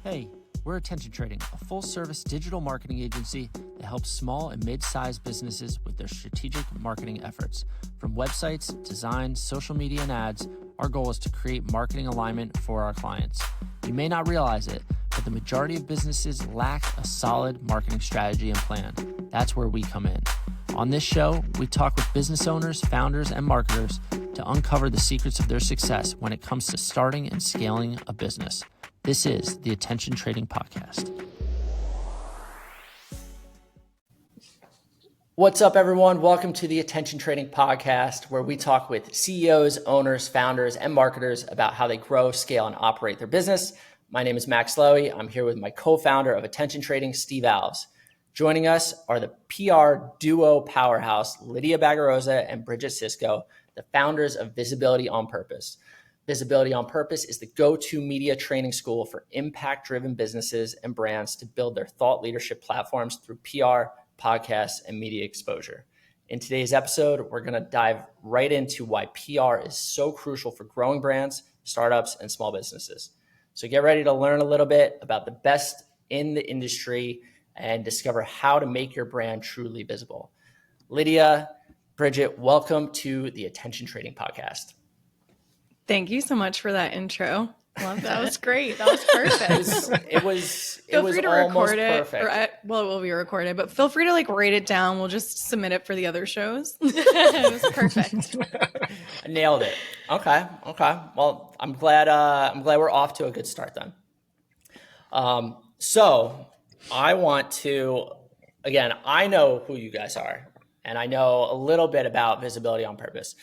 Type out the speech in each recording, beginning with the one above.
Hey, we're Attention Trading, a full-service digital marketing agency that helps small and mid-sized businesses with their strategic marketing efforts. From websites, design, social media, and ads, our goal is to create marketing alignment for our clients. You may not realize it, but the majority of businesses lack a solid marketing strategy and plan. That's where we come in. On this show, we talk with business owners, founders, and marketers to uncover the secrets of their success when it comes to starting and scaling a business. This is the Attention Trading Podcast. What's up, everyone? Welcome to the Attention Trading Podcast, where we talk with CEOs, owners, founders, and marketers about how they grow, scale, and operate their business. My name is Max Lowy. I'm here with my co-founder of Attention Trading, Steve Alves. Joining us are the PR duo powerhouse, Lydia Baggaroza and Bridget Siscko, the founders of Visibility on Purpose. Visibility on Purpose is the go-to media training school for impact-driven businesses and brands to build their thought leadership platforms through PR, podcasts, and media exposure. In today's episode, we're going to dive right into why PR is so crucial for growing brands, startups, and small businesses. So get ready to learn a little bit about the best in the industry and discover how to make your brand truly visible. Lydia, Bridget, welcome to the Attention Trading Podcast. Thank you so much for that intro. Love that. That was great. That was perfect. It was feel free to almost record it. perfect. Well, it will be recorded, but feel free to write it down. We'll just submit it for the other shows. It was perfect. I nailed it. Okay. Well, I'm glad we're off to a good start then. So I want to, again, I know who you guys are, and I know a little bit about Visibility on Purpose.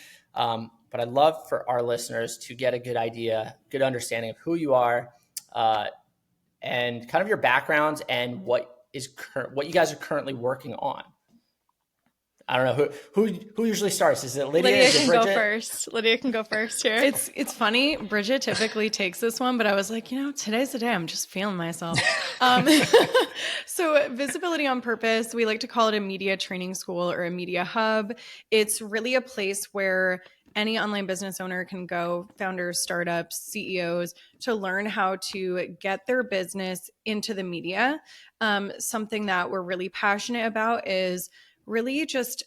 But I'd love for our listeners to get a good idea, good understanding of who you are, and kind of your backgrounds and what you guys are currently working on. I don't know who usually starts. Is it Lydia? Lydia Is it can Bridget? go first. Lydia can go first here. It's funny. Bridget typically takes this one, but I was like, today's the day. I'm just feeling myself. So Visibility on Purpose, we like to call it a media training school or a media hub. It's really a place where any online business owner can go, founders, startups, CEOs, to learn how to get their business into the media. Something that we're really passionate about is really just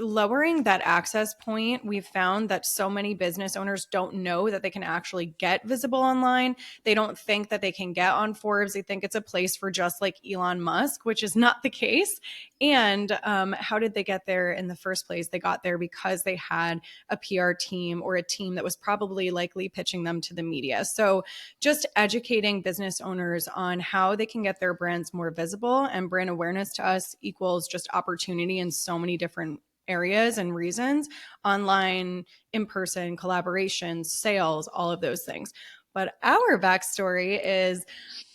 lowering that access point. We've found that so many business owners don't know that they can actually get visible online. They don't think that they can get on Forbes. They think it's a place for just like Elon Musk, which is not the case. And how did they get there in the first place? They got there because they had a PR team or a team that was probably likely pitching them to the media. So just educating business owners on how they can get their brands more visible, and brand awareness to us equals just opportunity in so many different areas and reasons: online, in-person, collaborations, sales, all of those things. But our backstory is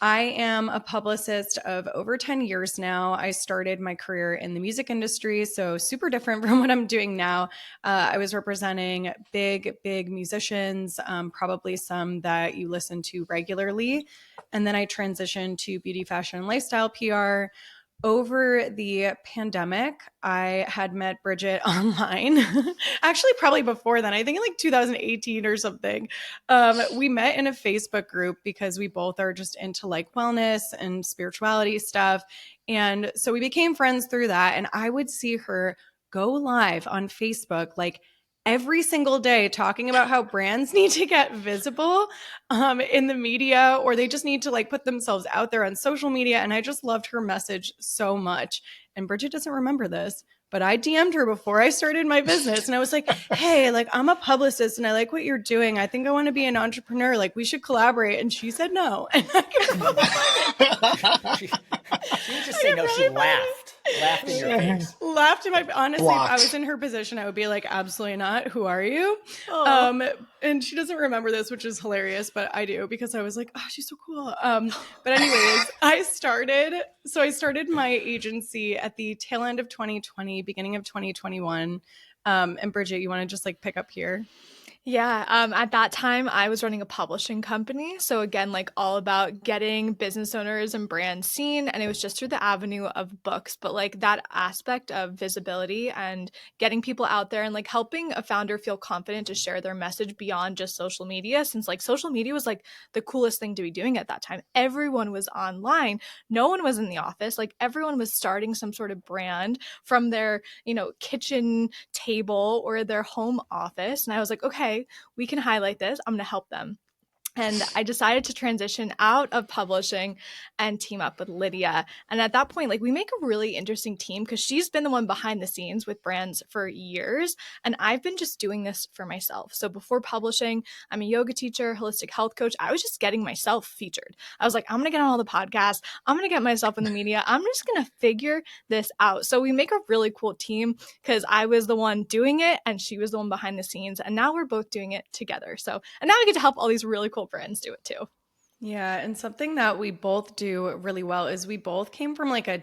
I am a publicist of over 10 years now. I started my career in the music industry, so super different from what I'm doing now. I was representing big musicians, probably some that you listen to regularly. And then I transitioned to beauty, fashion, and lifestyle PR. Over the pandemic, I had met Bridget online. Actually, probably before then. I think in 2018 or something. We met in a Facebook group because we both are just into wellness and spirituality stuff. And so we became friends through that. And I would see her go live on Facebook every single day, talking about how brands need to get visible in the media, or they just need to put themselves out there on social media. And I just loved her message so much. And Bridget doesn't remember this, but I DM'd her before I started my business. And I was like, hey, I'm a publicist and I like what you're doing. I think I want to be an entrepreneur. We should collaborate. And she said no. And I can probably She didn't just say no, she laughed in your face. Laughed in my, honestly, Blocked. if I was in her position, I would be like, absolutely not. Who are you? And she doesn't remember this, which is hilarious, but I do, because I was like, oh, she's so cool. But anyways, I started my agency at the tail end of 2020, beginning of 2021. And Bridget, you want to just pick up here? Yeah, at that time I was running a publishing company. So again, like all about getting business owners and brands seen. And it was just through the avenue of books, but like that aspect of visibility and getting people out there and like helping a founder feel confident to share their message beyond just social media. Since like social media was like the coolest thing to be doing at that time. Everyone was online. No one was in the office. Like everyone was starting some sort of brand from their, kitchen table or their home office. And I was like, okay, we can highlight this. I'm going to help them. And I decided to transition out of publishing and team up with Lydia. And at that point, like we make a really interesting team because she's been the one behind the scenes with brands for years. And I've been just doing this for myself. So before publishing, I'm a yoga teacher, holistic health coach. I was just getting myself featured. I was like, I'm going to get on all the podcasts. I'm going to get myself in the media. I'm just going to figure this out. So we make a really cool team because I was the one doing it and she was the one behind the scenes. And now we're both doing it together. So, and now I get to help all these really cool friends do it too. Yeah, and something that we both do really well is we both came from like I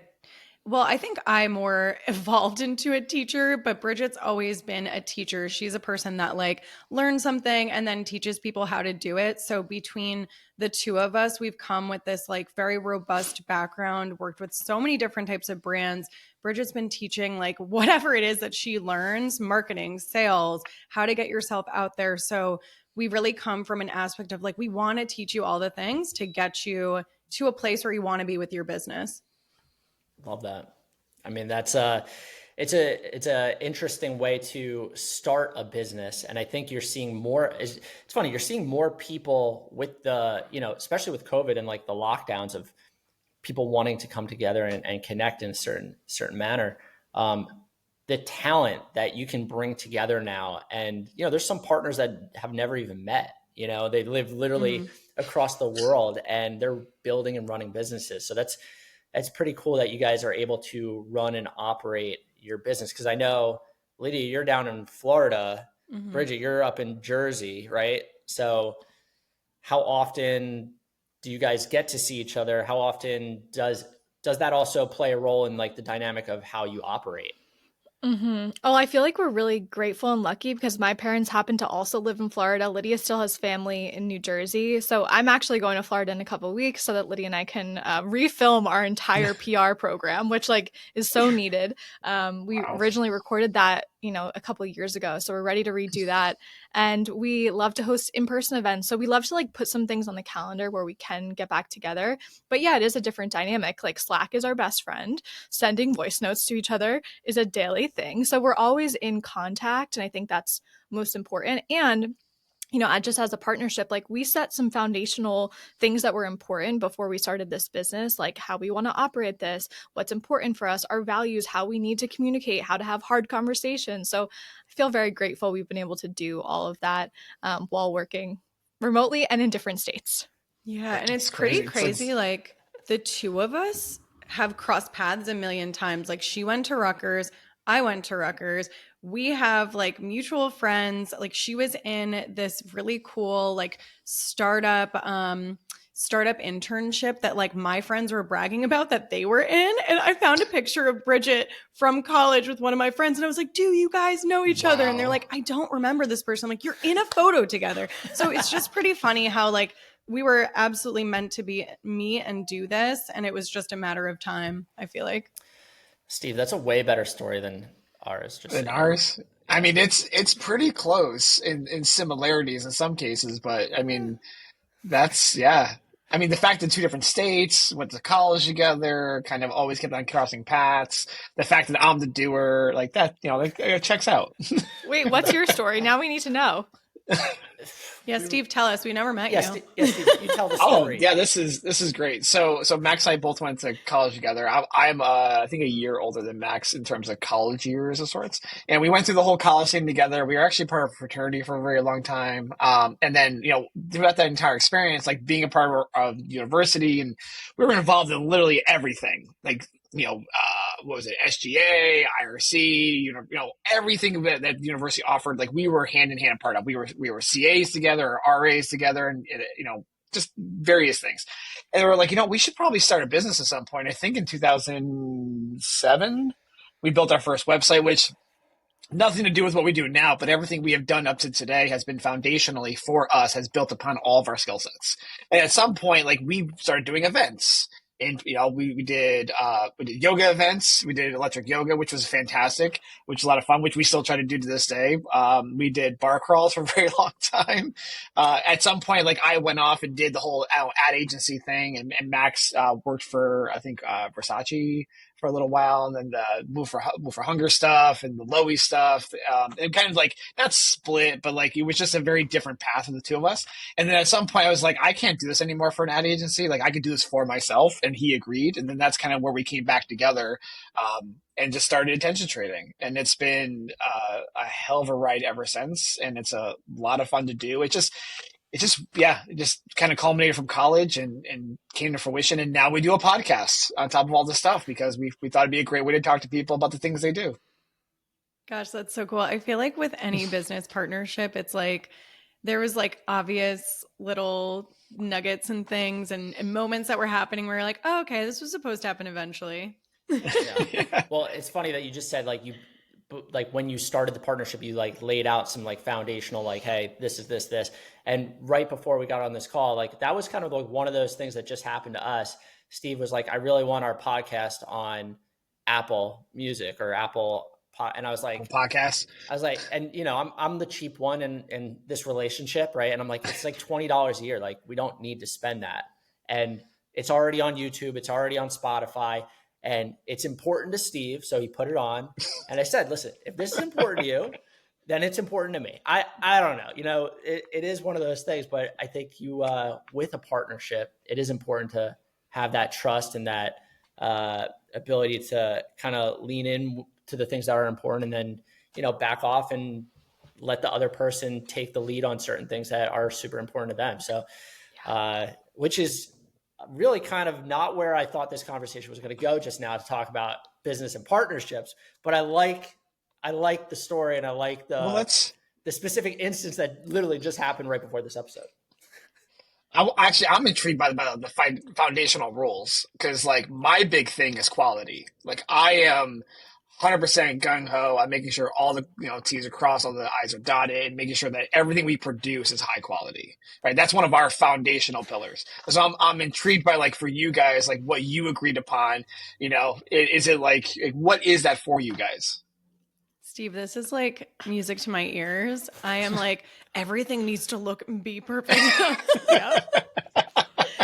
think I more evolved into a teacher, but Bridget's always been a teacher. She's a person that like learns something and then teaches people how to do it. So between the two of us, we've come with this like very robust background, worked with so many different types of brands. Bridget's been teaching like whatever it is that she learns, marketing, sales, how to get yourself out there. So we really come from an aspect of like, we want to teach you all the things to get you to a place where you want to be with your business. Love that. I mean, it's a interesting way to start a business. And I think you're seeing more, it's funny, you're seeing more people with the, especially with COVID and like the lockdowns of people wanting to come together and connect in a certain manner. The talent that you can bring together now. And, there's some partners that have never even met, they live literally across the world and they're building and running businesses. So that's pretty cool that you guys are able to run and operate your business. Cause I know, Lydia, you're down in Florida. Bridget, you're up in Jersey, right? So how often do you guys get to see each other? How often does that also play a role in like the dynamic of how you operate? Oh, I feel like we're really grateful and lucky because my parents happen to also live in Florida. Lydia still has family in New Jersey. So I'm actually going to Florida in a couple of weeks so that Lydia and I can refilm our entire PR program, which like is so needed. We Wow. originally recorded that, a couple of years ago. So we're ready to redo that. And we love to host in-person events. So we love to like put some things on the calendar where we can get back together. But yeah, it is a different dynamic. Like Slack is our best friend. Sending voice notes to each other is a daily thing. So we're always in contact. And I think that's most important. And just as a partnership, like we set some foundational things that were important before we started this business, like how we want to operate this, what's important for us, our values, how we need to communicate, how to have hard conversations. So I feel very grateful we've been able to do all of that while working remotely and in different states. Yeah, and it's It's pretty crazy. crazy. Like the two of us have crossed paths a million times. Like she went to Rutgers, I went to Rutgers. We have like mutual friends. Like she was in this really cool like startup internship that like my friends were bragging about that they were in. And I found a picture of Bridget from college with one of my friends and I was like, do you guys know each other? And they're Wow. like, I don't remember this person. I'm like, you're in a photo together. So it's just pretty funny how like we were absolutely meant to be me and do this. And it was just a matter of time, I feel like. Steve, that's a way better story than ours, just so And you know. ours, I mean, it's pretty close in similarities in some cases, but I mean, that's yeah. I mean, the fact that two different states went to college together, kind of always kept on crossing paths. The fact that I'm the doer, like that, like, it checks out. Wait, what's your story? Now we need to know. Yeah, Steve, tell us. We never met Yes, you. Steve, you tell the Oh story. yeah, this is great. So Max and I both went to college together. I'm I think a year older than Max in terms of college years of sorts, and we went through the whole college thing together. We were actually part of a fraternity for a very long time, and then throughout that entire experience, like being a part of university, and we were involved in literally everything, like what was it, SGA, IRC, everything that the university offered, like we were hand in hand part of. We were CAs together, or RAs together, and just various things. And they were like, we should probably start a business at some point. I think in 2007, we built our first website, which nothing to do with what we do now, but everything we have done up to today has been foundationally for us, has built upon all of our skill sets. And at some point, like we started doing events. And we did yoga events. We did electric yoga, which was fantastic, which was a lot of fun, which we still try to do to this day. We did bar crawls for a very long time. At some point, like I went off and did the whole ad agency thing, and Max worked for I think Versace for a little while, and then the Move for Hunger stuff and the Lowy stuff, and kind of like not split, but like it was just a very different path of the two of us. And then at some point, I was like, I can't do this anymore for an ad agency. Like I could do this for myself, and he agreed. And then that's kind of where we came back together, and just started attention trading. And it's been a hell of a ride ever since, and it's a lot of fun to do. It just kind of culminated from college and came to fruition. And now we do a podcast on top of all this stuff because we thought it'd be a great way to talk to people about the things they do. Gosh, that's so cool. I feel like with any business partnership, it's like there was like obvious little nuggets and things and moments that were happening where you're like, oh, okay, this was supposed to happen eventually. Yeah. Well, it's funny that you just said like when you started the partnership, you like laid out some like foundational, like, hey, this is this. And right before we got on this call, like that was kind of like one of those things that just happened to us. Steve was like, I really want our podcast on Apple Music or and I was like, podcast. I was like, and you know, I'm the cheap one in this relationship, right? And I'm like, it's like $20 a year. Like we don't need to spend that. And it's already on YouTube. It's already on Spotify. And it's important to Steve, so he put it on. And I said, listen, if this is important to you, then it's important to me. I don't know. You know, it is one of those things, but I think you, with a partnership, it is important to have that trust and that ability to kind of lean in to the things that are important and then, you know, back off and let the other person take the lead on certain things that are super important to them. So, which is really kind of not where I thought this conversation was going to go just now to talk about business and partnerships, but I like the story and I like the specific instance that literally just happened right before this episode. I'm intrigued by the foundational rules because like my big thing is quality. Like I am 100% gung ho on making sure all the T's are crossed, all the I's are dotted, and making sure that everything we produce is high quality. Right, that's one of our foundational pillars. So I'm intrigued by like for you guys, like what you agreed upon. Is it like what is that for you guys? Steve, this is like music to my ears. I am like everything needs to look and be perfect.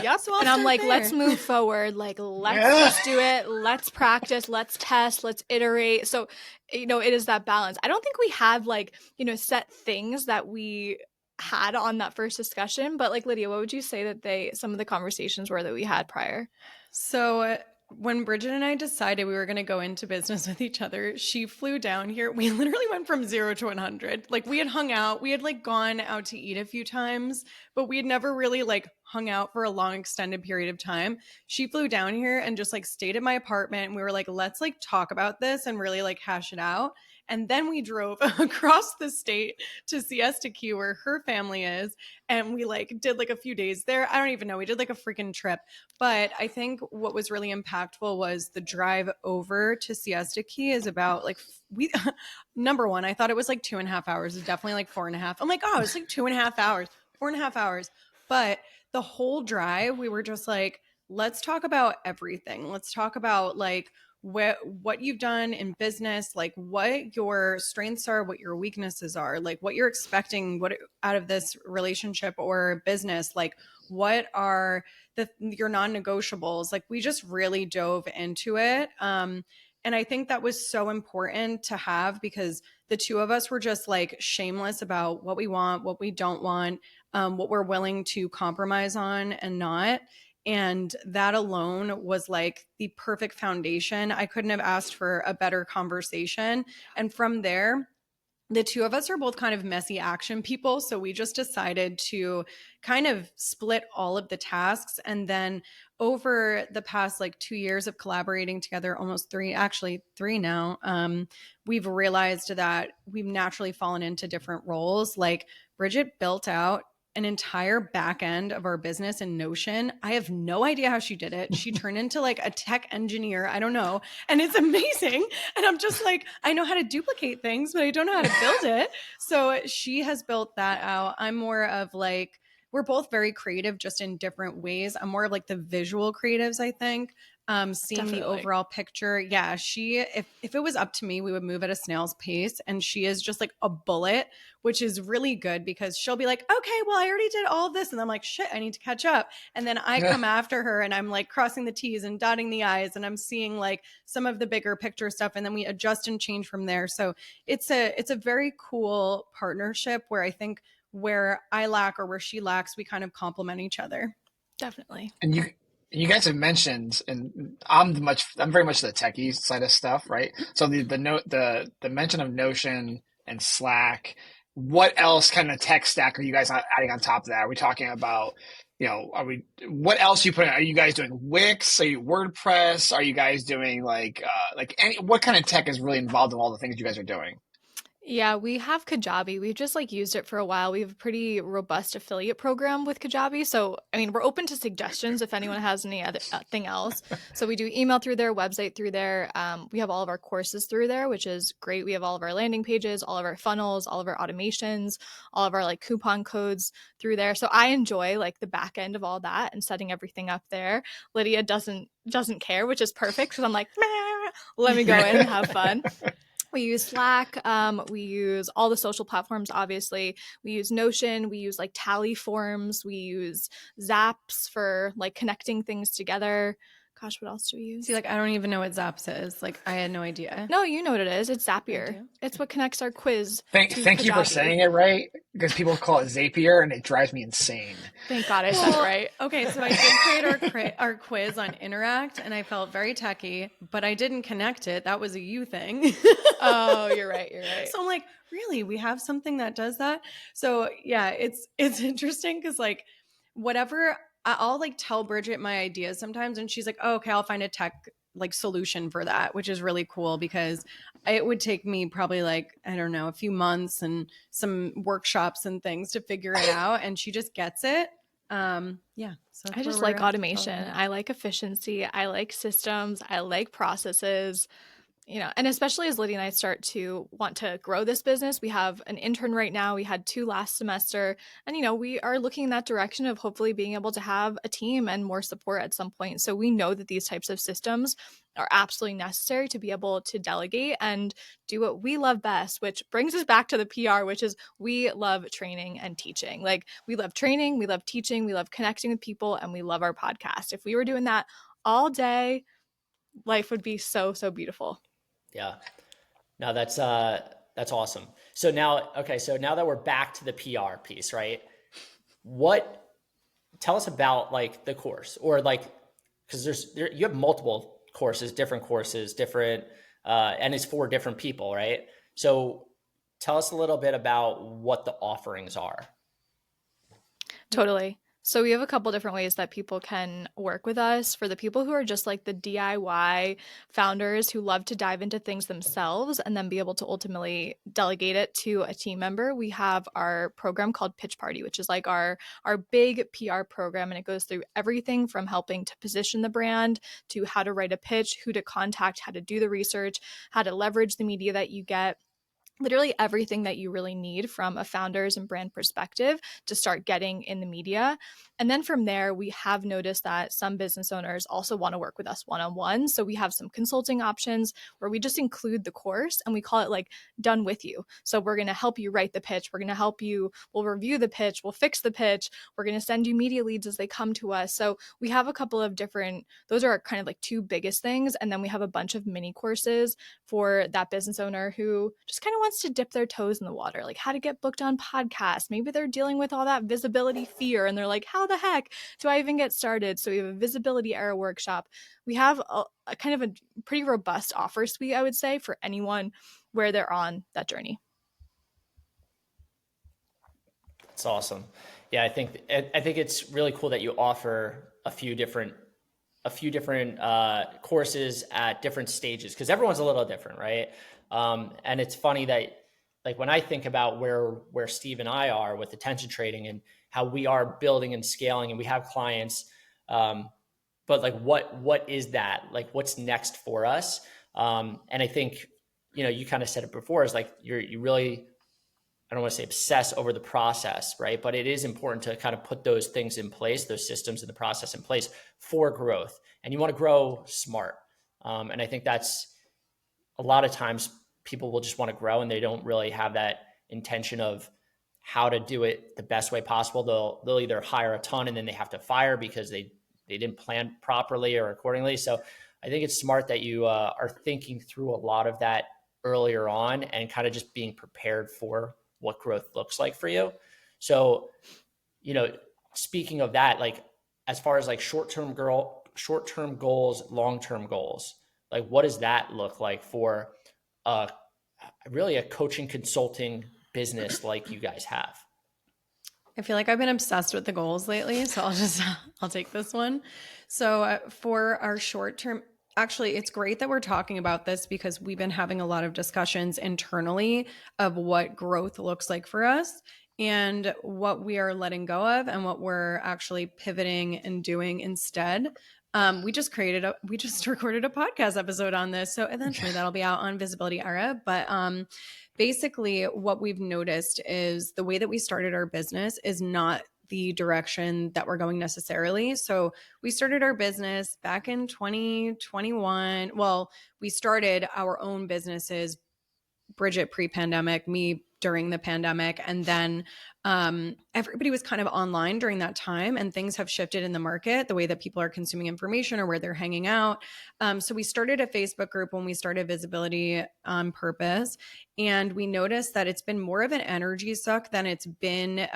Yeah, so and I'm like, let's move forward. Like, let's just do it. Let's practice. Let's test. Let's iterate. So, it is that balance. I don't think we have like, set things that we had on that first discussion. But like, Lydia, what would you say that some of the conversations were that we had prior? So when Bridget and I decided we were going to go into business with each other, she flew down here. We literally went from 0 to 100. Like we had hung out, we had like gone out to eat a few times, but we had never really like hung out for a long extended period of time. She flew down here and just like stayed at my apartment. And we were like, let's like talk about this and really like hash it out. And then we drove across the state to Siesta Key where her family is. And we like did like a few days there. I don't even know. We did like a freaking trip. But I think what was really impactful was the drive over to Siesta Key is about like number one, I thought it was like 2.5 hours. It's definitely like 4.5. I'm like, oh, it's like 2.5 hours, 4.5 hours. But the whole drive, we were just like, let's talk about everything. Let's talk about like what you've done in business, like what your strengths are, what your weaknesses are, like what you're expecting out of this relationship or business, like what are your non-negotiables. Like we just really dove into it. And I think that was so important to have because the two of us were just like shameless about what we want, what we don't want, what we're willing to compromise on and not. And that alone was like the perfect foundation. I couldn't have asked for a better conversation. And from there, the two of us are both kind of messy action people. So we just decided to kind of split all of the tasks. And then over the past like 2 years of collaborating together, almost 3 now, we've realized that we've naturally fallen into different roles. Like Bridget built out an entire back end of our business in Notion. I have no idea how she did it. She turned into like a tech engineer. I don't know. And it's amazing. And I'm just like, I know how to duplicate things, but I don't know how to build it. So she has built that out. I'm more of like, we're both very creative, just in different ways. I'm more of like the visual creatives, I think. Seeing Definitely. the overall picture. Yeah, if it was up to me, we would move at a snail's pace. And she is just like a bullet, which is really good because she'll be like, okay, well, I already did all of this. And I'm like, shit, I need to catch up. And then I come after her and I'm like crossing the T's and dotting the I's, and I'm seeing like some of the bigger picture stuff. And then we adjust and change from there. So it's a very cool partnership where I think where I lack or where she lacks, we kind of complement each other. Definitely. And you guys have mentioned, and I'm very much the techie side of stuff, right? So the mention of Notion and Slack. What else kind of tech stack are you guys adding on top of that? Are we talking about, what else you put in? Are you guys doing Wix? Are you WordPress? Are you guys doing what kind of tech is really involved in all the things you guys are doing? Yeah, we have Kajabi. We've just like used it for a while. We have a pretty robust affiliate program with Kajabi. So, I mean, we're open to suggestions if anyone has any other thing else. So we do email through there, website through there. We have all of our courses through there, which is great. We have all of our landing pages, all of our funnels, all of our automations, all of our like coupon codes through there. So I enjoy like the back end of all that and setting everything up there. Lydia doesn't care, which is perfect because I'm like, "Meh, let me go in and have fun." We use Slack. We use all the social platforms, obviously. We use Notion. We use like Tally forms. We use Zaps for like connecting things together. Gosh, what else do we use? See, like, I don't even know what Zaps is. Like, I had no idea. No, you know what it is. It's I Zapier. do. It's what connects our quiz Thank to you for Kajabi. saying it right, because people call it Zapier and it drives me insane. Thank God I said it right. Okay, so I did create our quiz on Interact, and I felt very techie, but I didn't connect it. That was a you thing. Oh, you're right. You're right. So I'm like, really? We have something that does that? So yeah, it's interesting because like whatever I'll like tell Bridget my ideas sometimes, and she's like, oh, okay, I'll find a tech like solution for that, which is really cool because it would take me probably like, I don't know, a few months and some workshops and things to figure it out. And she just gets it. Yeah. So I just like automation. I like efficiency. I like systems. I like processes. And especially as Lydia and I start to want to grow this business, we have an intern right now. We had 2 last semester, and we are looking in that direction of hopefully being able to have a team and more support at some point. So we know that these types of systems are absolutely necessary to be able to delegate and do what we love best, which brings us back to the PR, which is we love training and teaching. Like we love training, we love teaching, we love connecting with people, and we love our podcast. If we were doing that all day, life would be so, so beautiful. Yeah. No, that's awesome. So now that we're back to the PR piece, right? Tell us about like the course, or like, because you have multiple courses, different, and it's for different people, right? So tell us a little bit about what the offerings are. Totally. So we have a couple different ways that people can work with us. For the people who are just like the DIY founders who love to dive into things themselves and then be able to ultimately delegate it to a team member, we have our program called Pitch Party, which is like our big PR program. And it goes through everything from helping to position the brand to how to write a pitch, who to contact, how to do the research, how to leverage the media that you get. Literally everything that you really need from a founder's and brand perspective to start getting in the media. And then from there, we have noticed that some business owners also want to work with us one-on-one. So we have some consulting options where we just include the course and we call it like done with you. So we're going to help you write the pitch. We're going to help you. We'll review the pitch. We'll fix the pitch. We're going to send you media leads as they come to us. So we have a couple of different, those are kind of like 2 biggest things. And then we have a bunch of mini courses for that business owner who just kind of wants to dip their toes in the water, like how to get booked on podcasts. Maybe they're dealing with all that visibility fear and they're like, how the heck do I even get started? So we have a visibility era workshop. We have a kind of a pretty robust offer suite, I would say, for anyone where they're on that journey. It's awesome. Yeah, I think it's really cool that you offer a few different courses at different stages, because everyone's a little different, right? And it's funny that like when I think about where Steve and I are with attention trading and how we are building and scaling and we have clients, but like what is that? Like what's next for us? And I think, you kind of said it before, is like you really, I don't want to say obsess over the process, right? But it is important to kind of put those things in place, those systems and the process in place for growth. And you want to grow smart. And I think that's a lot of times people will just want to grow and they don't really have that intention of how to do it the best way possible. They'll either hire a ton and then they have to fire because they didn't plan properly or accordingly. So I think it's smart that you are thinking through a lot of that earlier on and kind of just being prepared for what growth looks like for you. So, speaking of that, like as far as like short-term goals, long-term goals, like what does that look like for really a coaching consulting business like you guys have? I feel like I've been obsessed with the goals lately, so I'll take this one. So for our short term, actually, it's great that we're talking about this because we've been having a lot of discussions internally of what growth looks like for us and what we are letting go of and what we're actually pivoting and doing instead. We just recorded a podcast episode on this, so eventually that'll be out on Visibility Era. But basically, what we've noticed is the way that we started our business is not the direction that we're going necessarily. So we started our business back in 2021. Well, we started our own businesses, Bridget pre-pandemic, me during the pandemic, and then everybody was kind of online during that time, and things have shifted in the market, the way that people are consuming information or where they're hanging out. So we started a Facebook group when we started Visibility on Purpose, and we noticed that it's been more of an energy suck than it's been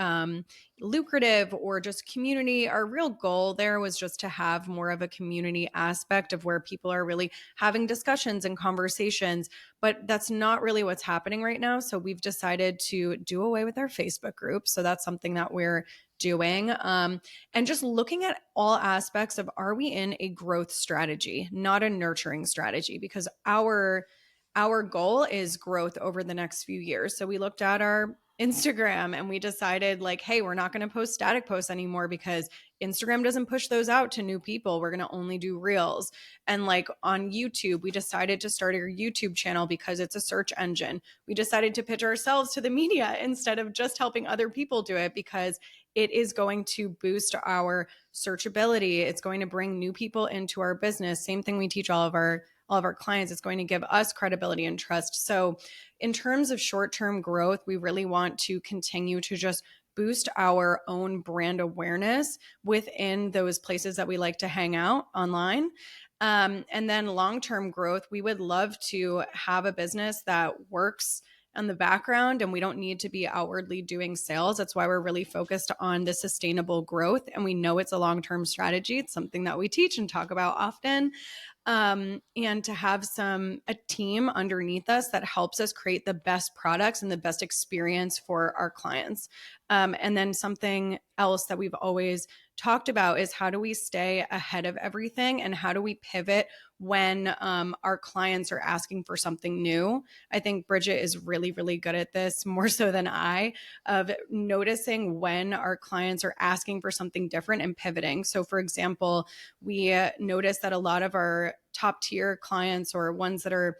lucrative or just community. Our real goal there was just to have more of a community aspect of where people are really having discussions and conversations, but that's not really what's happening right now. So we've decided to do away with our Facebook group. So that's something that we're doing. And just looking at all aspects of, are we in a growth strategy, not a nurturing strategy? Because our goal is growth over the next few years. So we looked at our Instagram and we decided like, hey, we're not going to post static posts anymore because Instagram doesn't push those out to new people. We're going to only do reels. And like on YouTube, we decided to start a YouTube channel because it's a search engine. We decided to pitch ourselves to the media instead of just helping other people do it because it is going to boost our searchability. It's going to bring new people into our business. Same thing we teach all of our clients. It's going to give us credibility and trust. So in terms of short-term growth, we really want to continue to just boost our own brand awareness within those places that we like to hang out online. And then long-term growth, we would love to have a business that works in the background and we don't need to be outwardly doing sales. That's why we're really focused on the sustainable growth. And we know it's a long-term strategy. It's something that we teach and talk about often. And to have a team underneath us that helps us create the best products and the best experience for our clients. And then something else that we've always talked about is how do we stay ahead of everything and how do we pivot when our clients are asking for something new. I think Bridget is really, really good at this, more so than I, of noticing when our clients are asking for something different and pivoting. So for example, we noticed that a lot of our top tier clients or ones that are,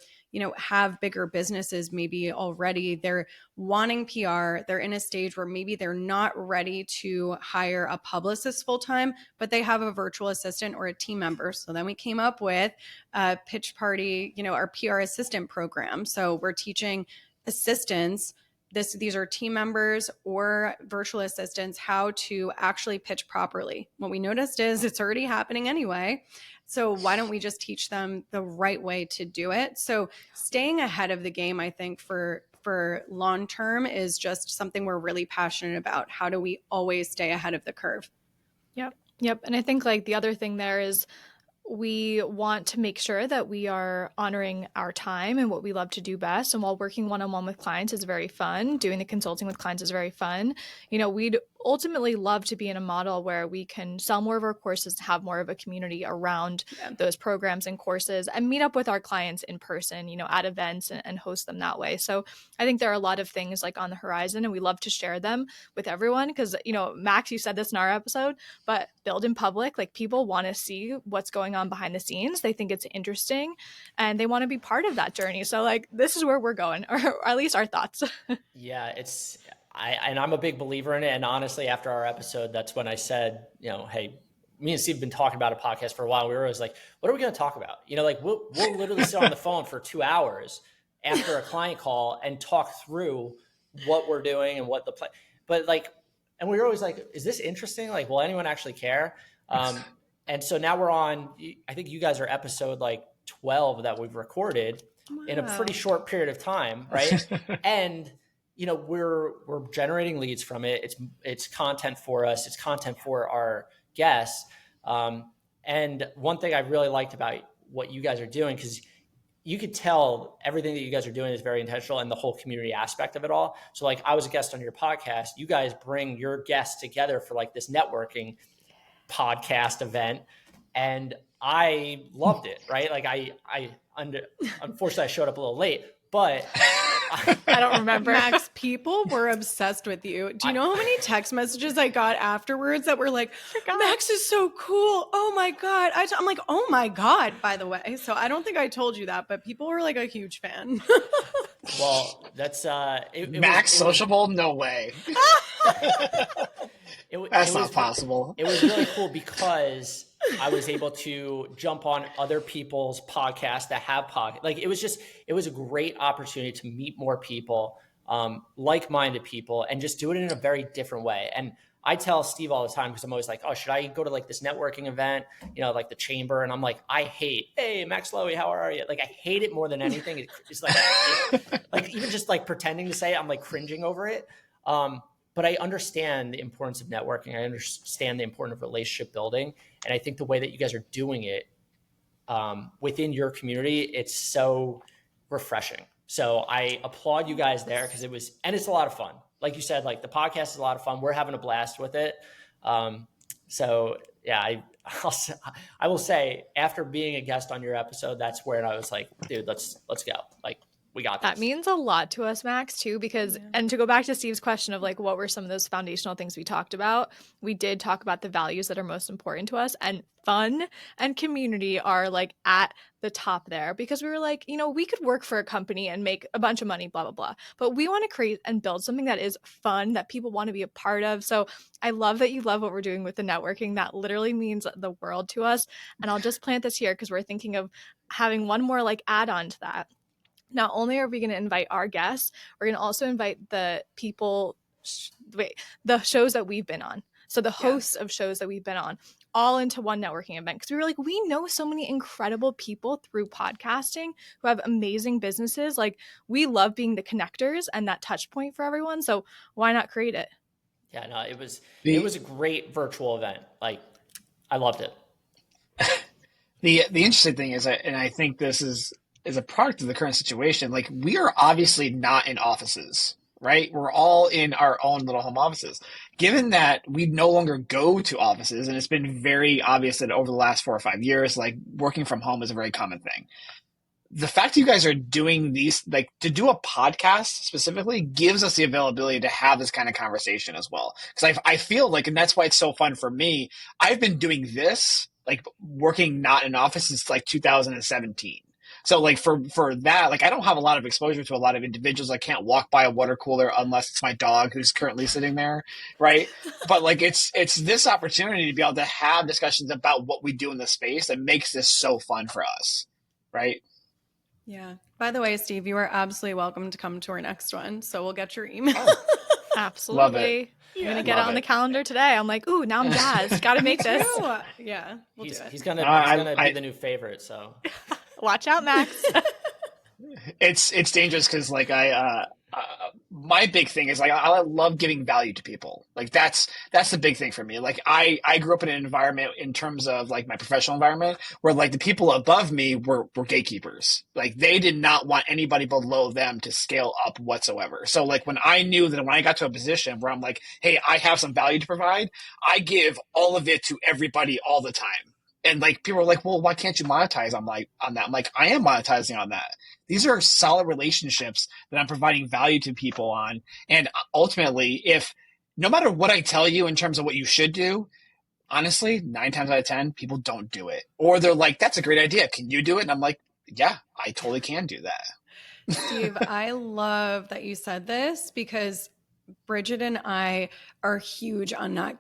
have bigger businesses maybe already, they're wanting PR. They're in a stage where maybe they're not ready to hire a publicist full time, but they have a virtual assistant or a team member. So then we came up with a Pitch Party, our PR assistant program. So we're teaching assistants, these are team members or virtual assistants, how to actually pitch properly. What we noticed is it's already happening anyway. So why don't we just teach them the right way to do it? So staying ahead of the game, I think for long term is just something we're really passionate about. How do we always stay ahead of the curve? Yep. And I think like the other thing there is we want to make sure that we are honoring our time and what we love to do best. And while working one-on-one with clients is very fun, doing the consulting with clients is very fun, we'd ultimately love to be in a model where we can sell more of our courses, have more of a community around those programs and courses, and meet up with our clients in person, at events and host them that way. So I think there are a lot of things like on the horizon, and we love to share them with everyone because, Max, you said this in our episode, but build in public, like people want to see what's going on behind the scenes. They think it's interesting and they want to be part of that journey. So like, this is where we're going, or at least our thoughts. Yeah, and I'm a big believer in it. And honestly, after our episode, that's when I said, hey, me and Steve have been talking about a podcast for a while. We were always like, what are we going to talk about? Like we'll literally sit on the phone for 2 hours after a client call and talk through what we're doing and what the plan. But like, and we were always like, is this interesting? Like, will anyone actually care? And so now we're on, I think you guys are episode like 12 that we've recorded in a pretty short period of time, right? And we're generating leads from it. It's content for us. It's content for our guests. And one thing I really liked about what you guys are doing, because you could tell everything that you guys are doing is very intentional and the whole community aspect of it all. So like I was a guest on your podcast. You guys bring your guests together for like this networking podcast event. And I loved it, right? Like unfortunately I showed up a little late, but I don't remember. Max, people were obsessed with you. Do you know how many text messages I got afterwards that were like, Max is so cool. Oh my God. I'm like, oh my God, by the way. So I don't think I told you that, but people were like a huge fan. Well, that's Max sociable? No way. That's not possible. It was really cool because I was able to jump on other people's podcasts that have like it was a great opportunity to meet more people, like-minded people, and just do it in a very different way. And I tell Steve all the time, because I'm always like, oh, should I go to like this networking event, like the chamber? And I'm like, hey, Max Lowy, how are you? Like, I hate it more than anything. It's like, like even just like pretending to say it, I'm like cringing over it. But I understand the importance of networking. I understand the importance of relationship building. And I think the way that you guys are doing it within your community, it's so refreshing. So I applaud you guys there because it's a lot of fun. Like you said, like the podcast is a lot of fun. We're having a blast with it. So yeah, I will say after being a guest on your episode, that's where I was like, dude, let's go. Like, we got this. That means a lot to us, Max, too, because, and to go back to Steve's question of like, what were some of those foundational things we talked about? We did talk about the values that are most important to us, and fun and community are like at the top there, because we were like, we could work for a company and make a bunch of money, blah, blah, blah. But we want to create and build something that is fun, that people want to be a part of. So I love that you love what we're doing with the networking. That literally means the world to us. And I'll just plant this here because we're thinking of having one more like add-on to that. Not only are we going to invite our guests, we're going to also invite the people, the shows that we've been on. So the hosts of shows that we've been on, all into one networking event. Because we were like, we know so many incredible people through podcasting who have amazing businesses. Like, we love being the connectors and that touch point for everyone. So why not create it? Yeah, no, it was a great virtual event. Like, I loved it. The interesting thing is, and I think this is a product of the current situation, like we are obviously not in offices, right? We're all in our own little home offices. Given that we no longer go to offices, and it's been very obvious that over the last 4 or 5 years, like working from home is a very common thing. The fact that you guys are doing these, like to do a podcast specifically, gives us the availability to have this kind of conversation as well. Because I feel like, and that's why it's so fun for me, I've been doing this, like working not in an office since like 2017. So like for that, like I don't have a lot of exposure to a lot of individuals. I can't walk by a water cooler unless it's my dog who's currently sitting there, right? But like it's this opportunity to be able to have discussions about what we do in the space that makes this so fun for us, right? Yeah. By the way, Steve, you are absolutely welcome to come to our next one. So we'll get your email. Absolutely. Love it. I'm going to get it on the calendar today. I'm like, ooh, now I'm jazzed. Got to make this. Yeah, we'll do it. He's gonna be the new favorite, so. Watch out, Max. It's dangerous because like my big thing is like I love giving value to people. Like that's the big thing for me. Like I grew up in an environment in terms of like my professional environment where like the people above me were gatekeepers. Like they did not want anybody below them to scale up whatsoever. So like when I knew that when I got to a position where I'm like, hey, I have some value to provide, I give all of it to everybody all the time. And like people are like, well, why can't you monetize on that? I'm like, I am monetizing on that. These are solid relationships that I'm providing value to people on. And ultimately, if no matter what I tell you in terms of what you should do, honestly, 9 times out of 10, people don't do it. Or they're like, that's a great idea. Can you do it? And I'm like, yeah, I totally can do that. Steve, I love that you said this because Bridget and I are huge on not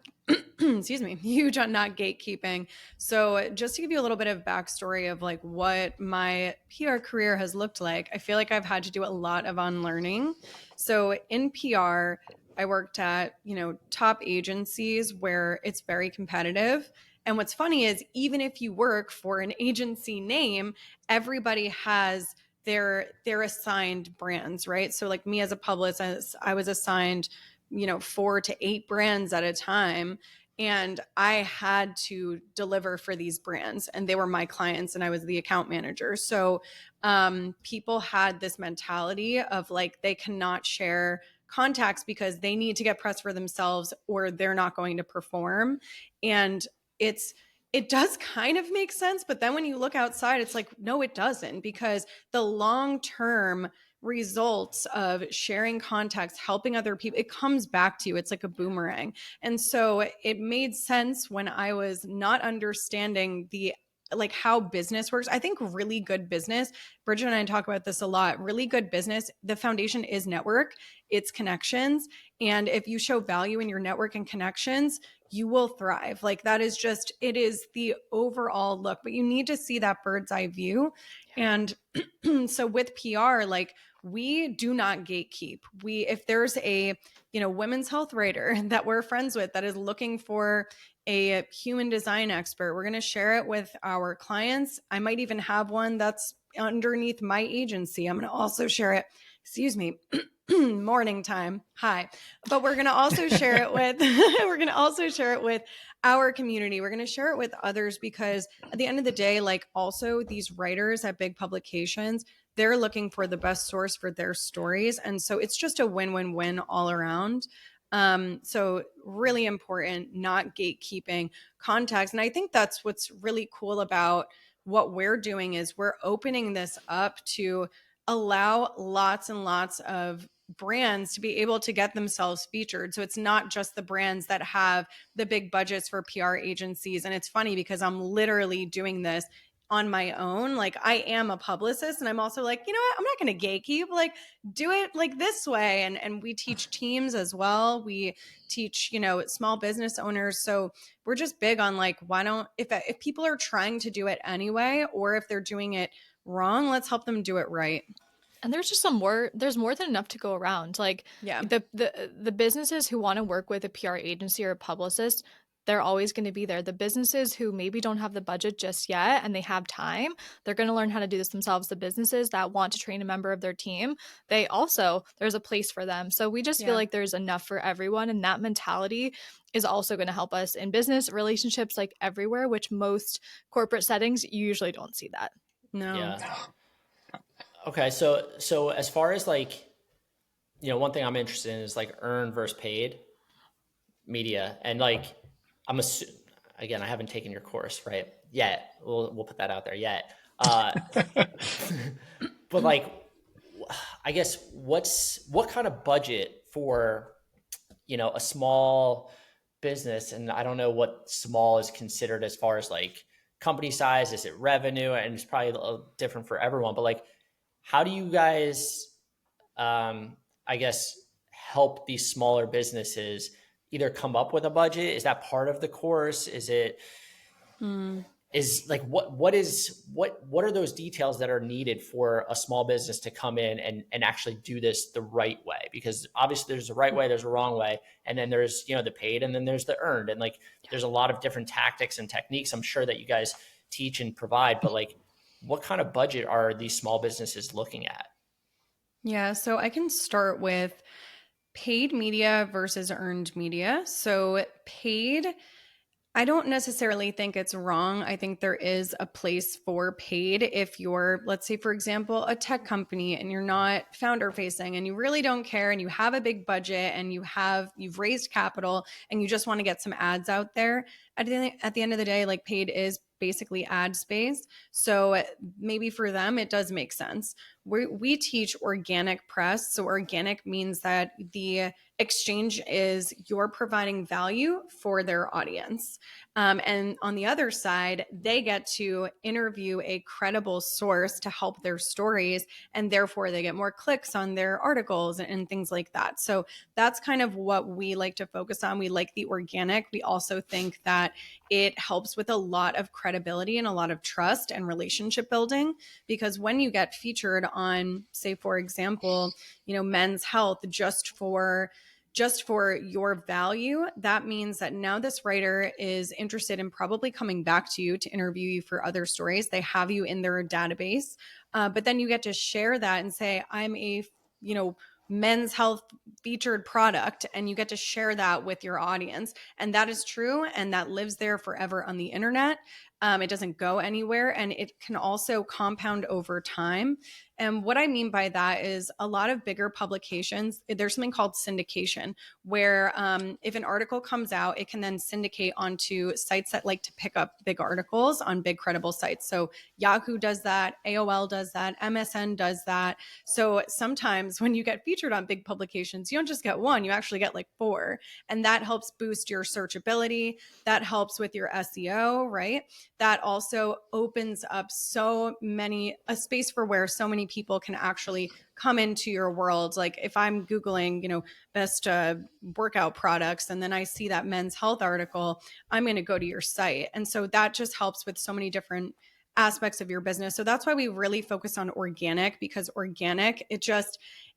huge on not gatekeeping. So just to give you a little bit of backstory of like what my PR career has looked like, I feel like I've had to do a lot of unlearning. So in PR, I worked at, top agencies where it's very competitive. And what's funny is even if you work for an agency name, everybody has their assigned brands, right? So like me as a publicist, I was assigned, 4 to 8 brands at a time. And I had to deliver for these brands and they were my clients and I was the account manager. So people had this mentality of like, they cannot share contacts because they need to get press for themselves or they're not going to perform. And it does kind of make sense. But then when you look outside, it's like, no, it doesn't, because the long-term results of sharing contacts, helping other people, it comes back to you. It's like a boomerang. And so it made sense when I was not understanding like how business works. I think really good business, Bridget and I talk about this a lot, really good business, the foundation is network, it's connections. And if you show value in your network and connections, you will thrive. Like that is just, it is the overall look, but you need to see that bird's eye view. And so with PR, like we do not gatekeep. If there's a, women's health writer that we're friends with that is looking for a human design expert, we're going to share it with our clients. I might even have one that's underneath my agency. I'm going to also share it, excuse me, morning time. Hi. But we're going to also share it with, our community. We're going to share it with others because at the end of the day, like also these writers at big publications, they're looking for the best source for their stories. And so it's just a win-win-win all around. So really important, not gatekeeping contacts. And I think that's what's really cool about what we're doing is we're opening this up to allow lots and lots of brands to be able to get themselves featured. So it's not just the brands that have the big budgets for PR agencies. And it's funny because I'm literally doing this on my own. Like I am a publicist and I'm also like, you know what, I'm not going to gatekeep, like do it like this way. And we teach teams as well. We teach, small business owners. So we're just big on like, why don't, if people are trying to do it anyway, or if they're doing it wrong, let's help them do it right. And there's just there's more than enough to go around. Like the businesses who want to work with a PR agency or a publicist, they're always going to be there. The businesses who maybe don't have the budget just yet and they have time, they're going to learn how to do this themselves. The businesses that want to train a member of their team, there's a place for them. So we just feel like there's enough for everyone. And that mentality is also going to help us in business relationships, like everywhere, which most corporate settings, you usually don't see that. No. Yeah. Okay. So as far as like, one thing I'm interested in is like earned versus paid media. And like, again, I haven't taken your course, right? Yet. We'll put that out there yet. But like, I guess what kind of budget for, a small business, and I don't know what small is considered as far as like company size, is it revenue? And it's probably a little different for everyone, but like, how do you guys, I guess, help these smaller businesses either come up with a budget? Is that part of the course? Is it, is like, what are those details that are needed for a small business to come in and actually do this the right way? Because obviously there's a right way, there's a wrong way. And then there's, the paid, and then there's the earned. And like, there's a lot of different tactics and techniques I'm sure that you guys teach and provide, but like, what kind of budget are these small businesses looking at? Yeah, so I can start with paid media versus earned media. So paid, I don't necessarily think it's wrong. I think there is a place for paid if you're, let's say, for example, a tech company and you're not founder facing and you really don't care and you have a big budget and you've raised capital and you just want to get some ads out there. At the end of the day, like paid is basically ad space. So maybe for them, it does make sense. We teach organic press. So organic means that the exchange is you're providing value for their audience. And on the other side, they get to interview a credible source to help their stories, and therefore they get more clicks on their articles and things like that. So that's kind of what we like to focus on. We like the organic. We also think that it helps with a lot of credibility and a lot of trust and relationship building, because when you get featured on, say, for example, Men's Health just for your value, that means that now this writer is interested in probably coming back to you to interview you for other stories. They have you in their database, but then you get to share that and say, I'm a, Men's Health featured product, and you get to share that with your audience. And that is true. And that lives there forever on the internet. It doesn't go anywhere, and it can also compound over time. And what I mean by that is a lot of bigger publications, there's something called syndication, where if an article comes out, it can then syndicate onto sites that like to pick up big articles on big credible sites. So Yahoo does that, AOL does that, MSN does that. So sometimes when you get featured on big publications, you don't just get one, you actually get like 4. And that helps boost your searchability. That helps with your SEO, right? That also opens up a space for where so many people can actually come into your world. Like if I'm Googling, best workout products, and then I see that Men's Health article, I'm going to go to your site. And so that just helps with so many different aspects of your business. So that's why we really focus on organic, because organic,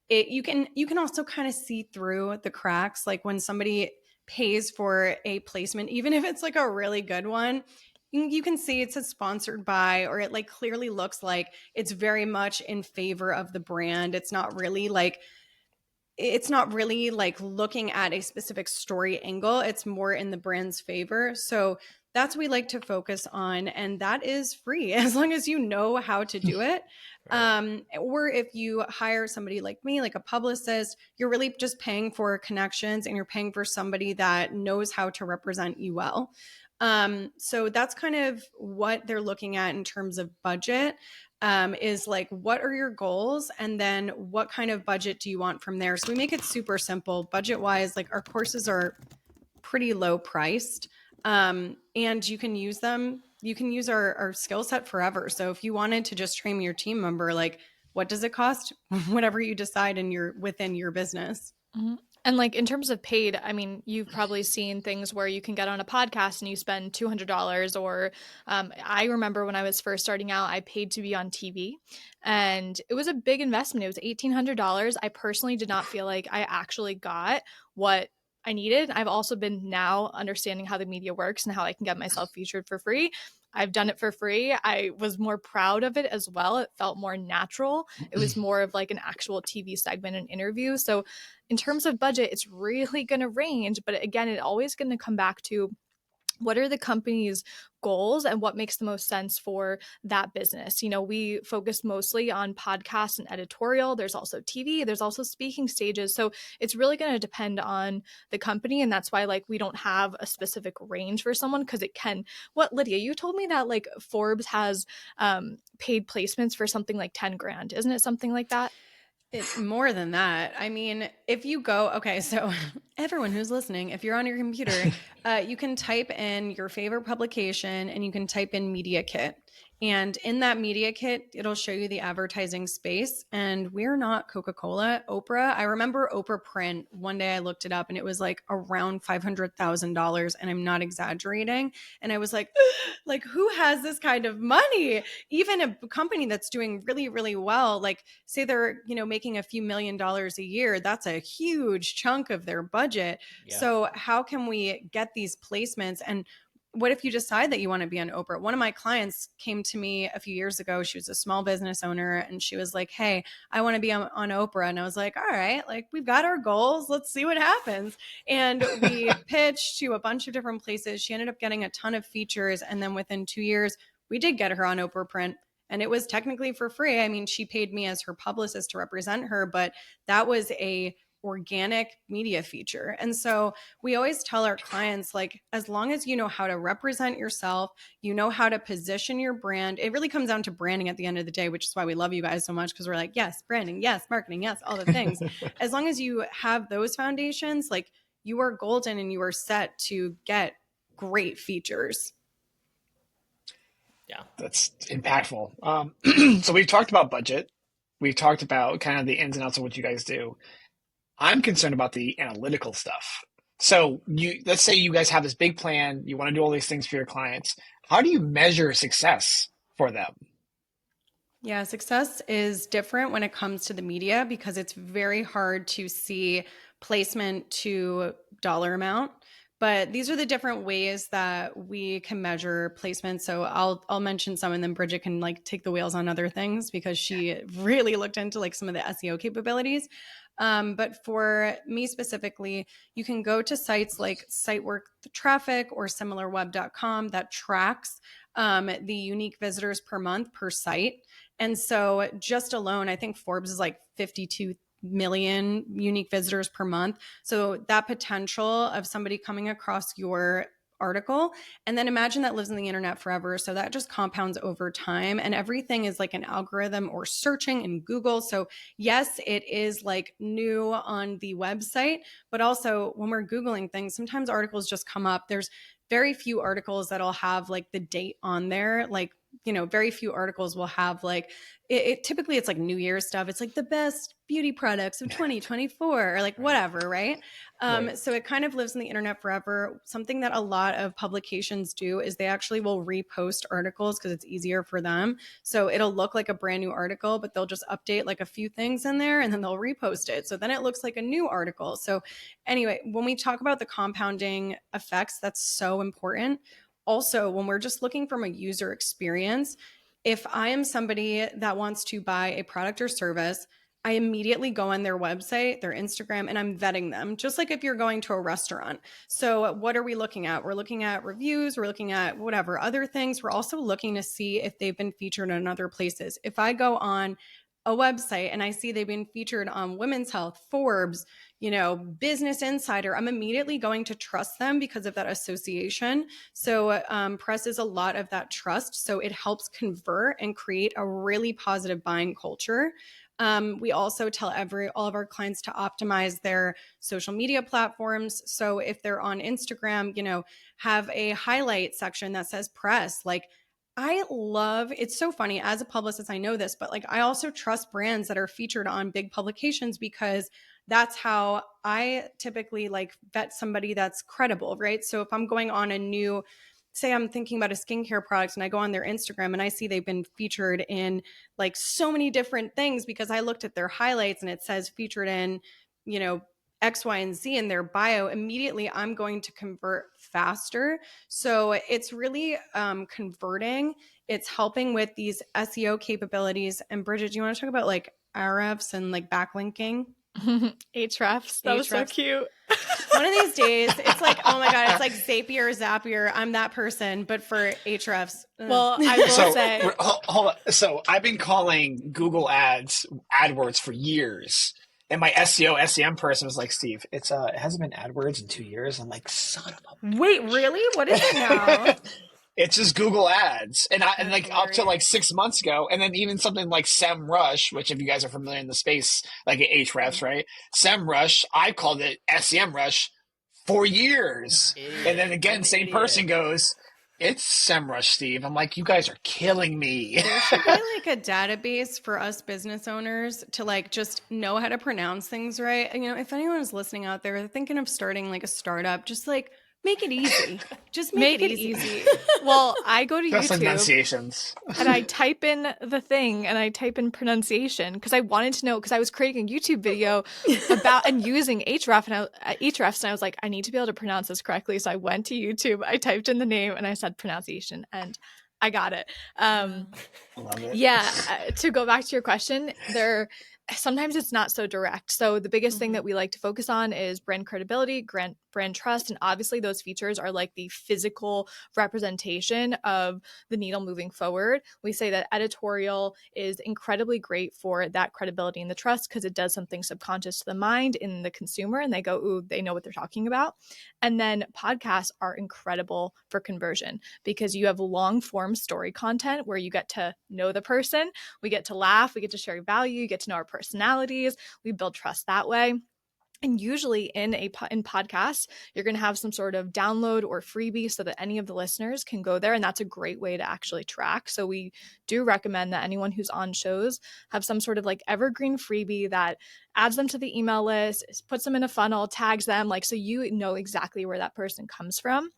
you can also kind of see through the cracks. Like when somebody pays for a placement, even if it's like a really good one, you can see it's a sponsored by, or it like clearly looks like it's very much in favor of the brand. It's not really like looking at a specific story angle. It's more in the brand's favor. So that's what we like to focus on. And that is free as long as you know how to do it. Right. Or if you hire somebody like me, like a publicist, you're really just paying for connections, and you're paying for somebody that knows how to represent you well. So that's kind of what they're looking at in terms of budget, is like, what are your goals? And then what kind of budget do you want from there? So we make it super simple budget wise. Like our courses are pretty low priced, and you can use them. You can use our skill set forever. So if you wanted to just train your team member, like what does it cost? Whatever you decide within your business. Mm-hmm. And like in terms of paid, I mean, you've probably seen things where you can get on a podcast and you spend $200, or I remember when I was first starting out, I paid to be on TV, and it was a big investment. It was $1,800. I personally did not feel like I actually got what I needed. I've also been now understanding how the media works and how I can get myself featured for free. I've done it for free. I was more proud of it as well. It felt more natural. It was more of like an actual TV segment and interview. So in terms of budget, it's really going to range. But again, it's always going to come back to what are the company's goals and what makes the most sense for that business. We focus mostly on podcasts and editorial. There's also TV, there's also speaking stages. So it's really going to depend on the company. And that's why like we don't have a specific range for someone, because it can, Lydia, you told me that like Forbes has paid placements for something like 10 grand. Isn't it something like that? It's more than that. I mean, if you go, okay, so everyone who's listening, if you're on your computer, you can type in your favorite publication and you can type in Media Kit. And in that Media Kit, it'll show you the advertising space. And we're not Coca-Cola, Oprah. I remember Oprah Print. One day I looked it up and it was like around $500,000. And I'm not exaggerating. And I was like, who has this kind of money? Even a company that's doing really, really well, like say they're, making a few $1,000,000 a year, that's a huge chunk of their budget. Yeah. So how can we get these placements? And what if you decide that you want to be on Oprah? One of my clients came to me a few years ago. She was a small business owner and she was like, hey, I want to be on Oprah. And I was like, all right, like we've got our goals. Let's see what happens. And we pitched to a bunch of different places. She ended up getting a ton of features. And then within 2 years, we did get her on Oprah Print. And it was technically for free. I mean, she paid me as her publicist to represent her, but that was a organic media feature. And so we always tell our clients, like, as long as you know how to represent yourself, you know how to position your brand, it really comes down to branding at the end of the day, which is why we love you guys so much, because we're like, yes, branding, yes, marketing, yes, all the things. As long as you have those foundations, like you are golden and you are set to get great features. Yeah. That's impactful. So we've talked about budget. We've talked about kind of the ins and outs of what you guys do. I'm concerned about the analytical stuff. So let's say you guys have this big plan. You want to do all these things for your clients. How do you measure success for them? Yeah, success is different when it comes to the media because it's very hard to see placement to dollar amount. But these are the different ways that we can measure placement. So I'll mention some, and then Bridget can like take the wheels on other things because she really looked into like some of the SEO capabilities. But for me specifically, you can go to sites like SiteWork Traffic or SimilarWeb.com that tracks the unique visitors per month per site. And so just alone, I think Forbes is like 52 million unique visitors per month. So that potential of somebody coming across your article, and then imagine that lives on the internet forever. So that just compounds over time, and everything is like an algorithm or searching in Google. So yes, it is like new on the website, but also when we're Googling things, sometimes articles just come up. There's very few articles that'll have like the date on there. Like, you know, very few articles will have like typically it's like New Year's stuff. It's like the best beauty products of 2024 or like whatever, right? Right. So it kind of lives on the internet forever. Something that a lot of publications do is they actually will repost articles because it's easier for them. So it'll look like a brand new article, but they'll just update like a few things in there and then they'll repost it. So then it looks like a new article. So anyway, when we talk about the compounding effects, that's so important. Also, when we're just looking from a user experience, if I am somebody that wants to buy a product or service, I immediately go on their website, their Instagram, and I'm vetting them, just like if you're going to a restaurant. So what are we looking at? We're looking at reviews, we're looking at whatever other things. We're also looking to see if they've been featured in other places. If I go on a website and I see they've been featured on Women's Health, Forbes, you know, Business Insider, I'm immediately going to trust them because of that association. So press is a lot of that trust. So it helps convert and create a really positive buying culture. We also tell all of our clients to optimize their social media platforms. So if they're on Instagram, you know, have a highlight section that says press. Like, it's so funny as a publicist, I know this, but like I also trust brands that are featured on big publications because that's how I typically like vet somebody that's credible, right? So if I'm going on say I'm thinking about a skincare product and I go on their Instagram and I see they've been featured in like so many different things because I looked at their highlights and it says featured in, you know, X, Y, and Z in their bio, immediately I'm going to convert faster. So it's really converting. It's helping with these SEO capabilities. And Bridget, do you want to talk about like RFs and like backlinking? Hrefs. That was so cute. One of these days, it's like, oh my God, it's like Zapier, Zapier. I'm that person, but for Hrefs. Well, I will say. Hold on. So I've been calling Google AdWords for years. And my SEO, SEM person was like, Steve, it hasn't been AdWords in 2 years. I'm like, son of a... Wait, really? What is it now? It's just Google Ads. And like hilarious. Up to like 6 months ago, and then even something like SEMrush, which if you guys are familiar in the space, like Ahrefs, right? SEMrush, I called it SEMrush for years. And then again, same person goes, it's SEMrush, Steve. I'm like, you guys are killing me. There should be like a database for us business owners to like just know how to pronounce things right. And, you know, if anyone is listening out there thinking of starting like a startup, just like Make it easy. Just Make it easy. Well, I go to Just YouTube enunciations. and I type in the thing and I type in pronunciation because I wanted to know, because I was creating a YouTube video about and using hrefs, and I was like, I need to be able to pronounce this correctly. So I went to YouTube, I typed in the name, and I said pronunciation, and I got it. Love it. Yeah, to go back to your question, sometimes it's not so direct. So the biggest thing that we like to focus on is brand credibility, brand trust, and obviously those features are like the physical representation of the needle moving forward. We say that editorial is incredibly great for that credibility and the trust because it does something subconscious to the mind in the consumer, and they go, ooh, they know what they're talking about. And then podcasts are incredible for conversion because you have long form story content where you get to know the person, we get to laugh, we get to share value, you get to know our personalities, we build trust that way. And usually in podcasts, you're going to have some sort of download or freebie so that any of the listeners can go there. And that's a great way to actually track. So we do recommend that anyone who's on shows have some sort of like evergreen freebie that adds them to the email list, puts them in a funnel, tags them, like, so you know exactly where that person comes from.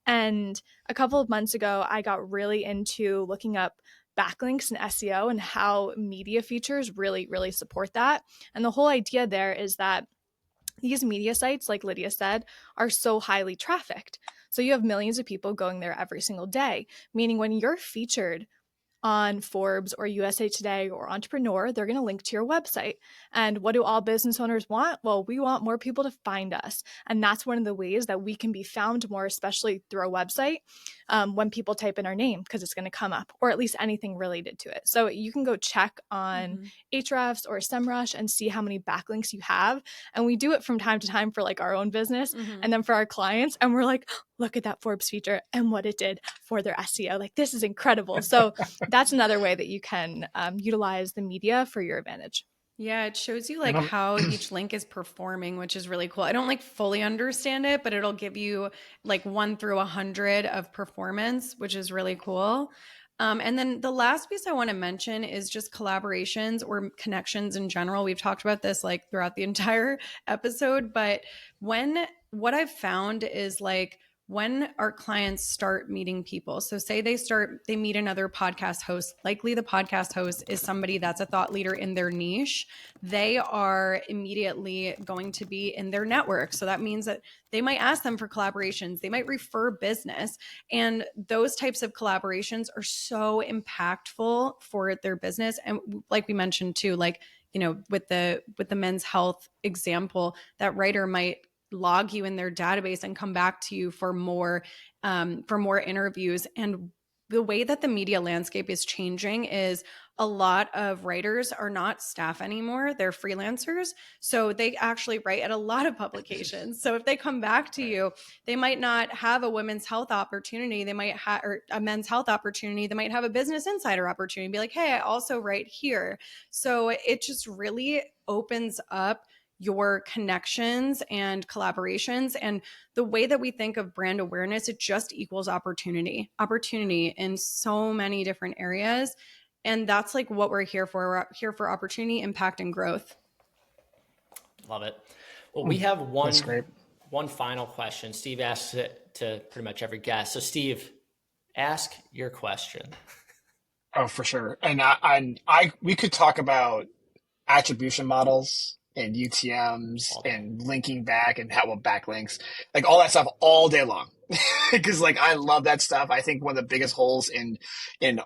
And a couple of months ago, I got really into looking up backlinks and SEO and how media features really, really support that. And the whole idea there is that these media sites, like Lydia said, are so highly trafficked. So you have millions of people going there every single day, meaning when you're featured on Forbes or USA Today or Entrepreneur, they're going to link to your website. And what do all business owners want? Well, we want more people to find us. And that's one of the ways that we can be found more, especially through a website, when people type in our name, because it's going to come up, or at least anything related to it. So you can go check on Ahrefs or SEMrush and see how many backlinks you have. And we do it from time to time for like our own business and then for our clients. And we're like, look at that Forbes feature and what it did for their SEO. Like, this is incredible. So that's another way that you can utilize the media for your advantage. Yeah, it shows you like how each link is performing, which is really cool. I don't like fully understand it, but it'll give you like 1 through 100 of performance, which is really cool. And then the last piece I want to mention is just collaborations or connections in general. We've talked about this like throughout the entire episode, but what I've found is like, when our clients start meeting people, so say they meet another podcast host, likely the podcast host is somebody that's a thought leader in their niche, they are immediately going to be in their network. So that means that they might ask them for collaborations, they might refer business, and those types of collaborations are so impactful for their business. And like we mentioned too, like, you know, with the men's health example, that writer might log you in their database and come back to you for more interviews. And the way that the media landscape is changing is a lot of writers are not staff anymore. They're freelancers. So they actually write at a lot of publications. So if they come back to you, they might not have a women's health opportunity. They might have, or a men's health opportunity. They might have a Business Insider opportunity, be like, hey, I also write here. So it just really opens up your connections and collaborations. And the way that we think of brand awareness, it just equals opportunity in so many different areas. And that's like what we're here for. We're here for opportunity, impact, and growth. Love it. Well, we have one final question. Steve asks it to pretty much every guest. So Steve, ask your question. Oh, for sure. And we could talk about attribution models and UTMs and linking back and how about backlinks, like all that stuff all day long. Because like I love that stuff. I think one of the biggest holes in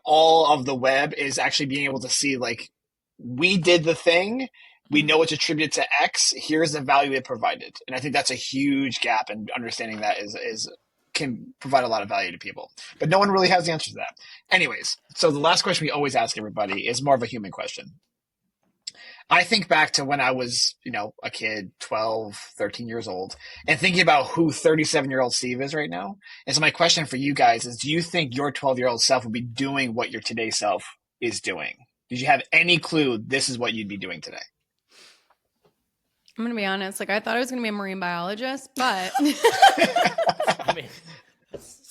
all of the web is actually being able to see like, we did the thing, we know it's attributed to X, here's the value it provided. And I think that's a huge gap, and understanding that is can provide a lot of value to people. But no one really has the answer to that. Anyways, so the last question we always ask everybody is more of a human question. I think back to when I was, a kid, 12, 13 years old, and thinking about who 37-year-old Steve is right now. And so my question for you guys is, do you think your 12-year-old self would be doing what your today's self is doing? Did you have any clue this is what you'd be doing today? I'm going to be honest. Like, I thought I was going to be a marine biologist, but I mean,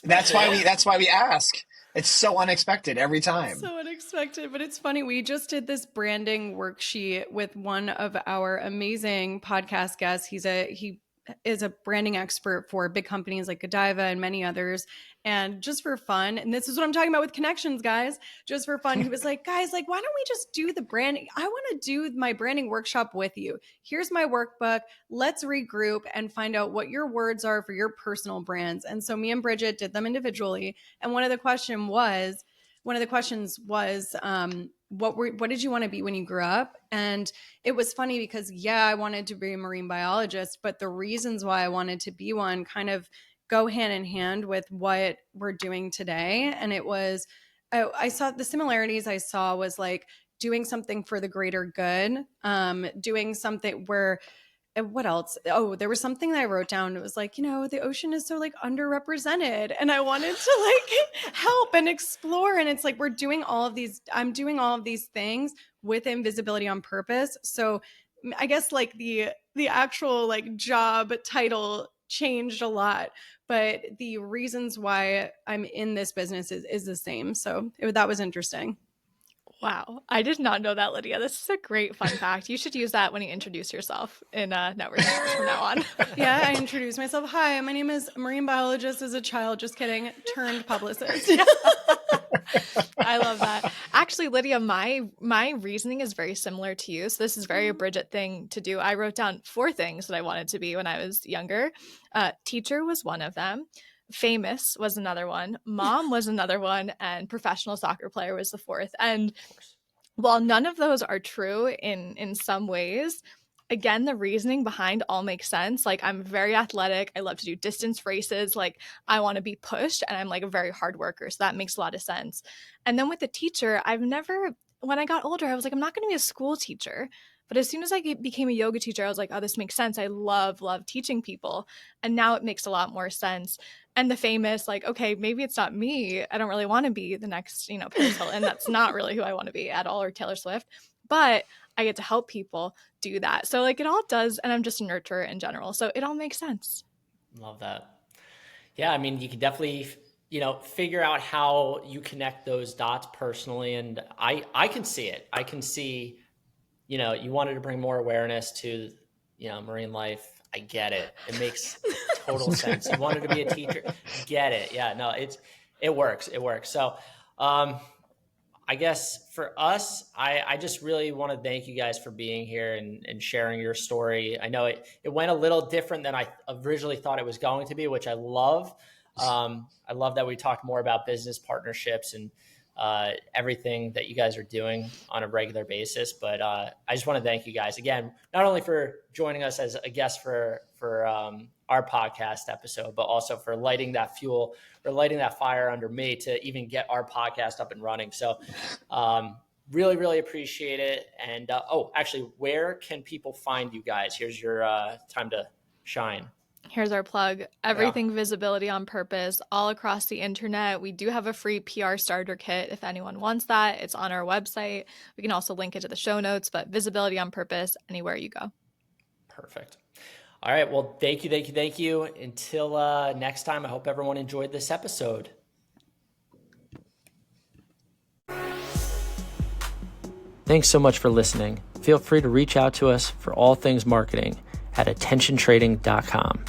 that's why we ask. It's so unexpected every time. So unexpected, but it's funny. We just did this branding worksheet with one of our amazing podcast guests. He is a branding expert for big companies like Godiva and many others. And just for fun, and this is what I'm talking about with connections, guys, just for fun, he was like, guys, like, why don't we just do the branding? I want to do my branding workshop with you. Here's my workbook. Let's regroup and find out what your words are for your personal brands. And so me and Bridget did them individually. And one of the questions was, what did you want to be when you grew up? And it was funny because, yeah, I wanted to be a marine biologist, but the reasons why I wanted to be one kind of go hand in hand with what we're doing today. And it was, I saw the similarities I saw was like doing something for the greater good, doing something where, what else? Oh, there was something that I wrote down. It was like, the ocean is so like underrepresented and I wanted to like help and explore. And it's like, I'm doing all of these things with invisibility on purpose. So I guess like the actual like job title changed a lot, but the reasons why I'm in this business is the same. So that was interesting. Wow. I did not know that, Lydia. This is a great fun fact. You should use that when you introduce yourself in networking from now on. Yeah, I introduce myself. Hi, my name is marine biologist as a child. Just kidding. Turned publicist. I love that. Actually, Lydia, my reasoning is very similar to you. So this is very a Bridget thing to do. I wrote down 4 things that I wanted to be when I was younger. Teacher was one of them. Famous was another one, mom was another one, and professional soccer player was the 4th. And while none of those are true in some ways, again, the reasoning behind all makes sense. Like, I'm very athletic. I love to do distance races. Like, I want to be pushed, and I'm like a very hard worker. So that makes a lot of sense. And then with the teacher, when I got older, I was like, I'm not going to be a school teacher. But as soon as I became a yoga teacher, I was like, oh, this makes sense. I love teaching people. And now it makes a lot more sense. And the famous, like, okay, maybe it's not me. I don't really want to be the next, Paris Hilton. That's not really who I want to be at all, or Taylor Swift. But I get to help people do that. So like it all does. And I'm just a nurturer in general. So it all makes sense. Love that. Yeah. I mean, you can definitely, figure out how you connect those dots personally. And I can see it. I can see, you wanted to bring more awareness to, marine life. I get it. It makes total sense. You wanted to be a teacher. Get it. Yeah, no, it works. It works. So, I guess for us, I just really want to thank you guys for being here and sharing your story. I know it went a little different than I originally thought it was going to be, which I love. I love that we talked more about business partnerships and everything that you guys are doing on a regular basis. But I just want to thank you guys again, not only for joining us as a guest for our podcast episode, but also for lighting that fire under me to even get our podcast up and running. So really, really appreciate it. And actually, where can people find you guys? Here's your time to shine. Here's our plug. Everything Visibility on Purpose, all across the internet. We do have a free PR starter kit if anyone wants that. It's on our website. We can also link it to the show notes, but Visibility on Purpose, anywhere you go. Perfect. All right. Well, thank you. Until next time, I hope everyone enjoyed this episode. Thanks so much for listening. Feel free to reach out to us for all things marketing at attentiontrading.com.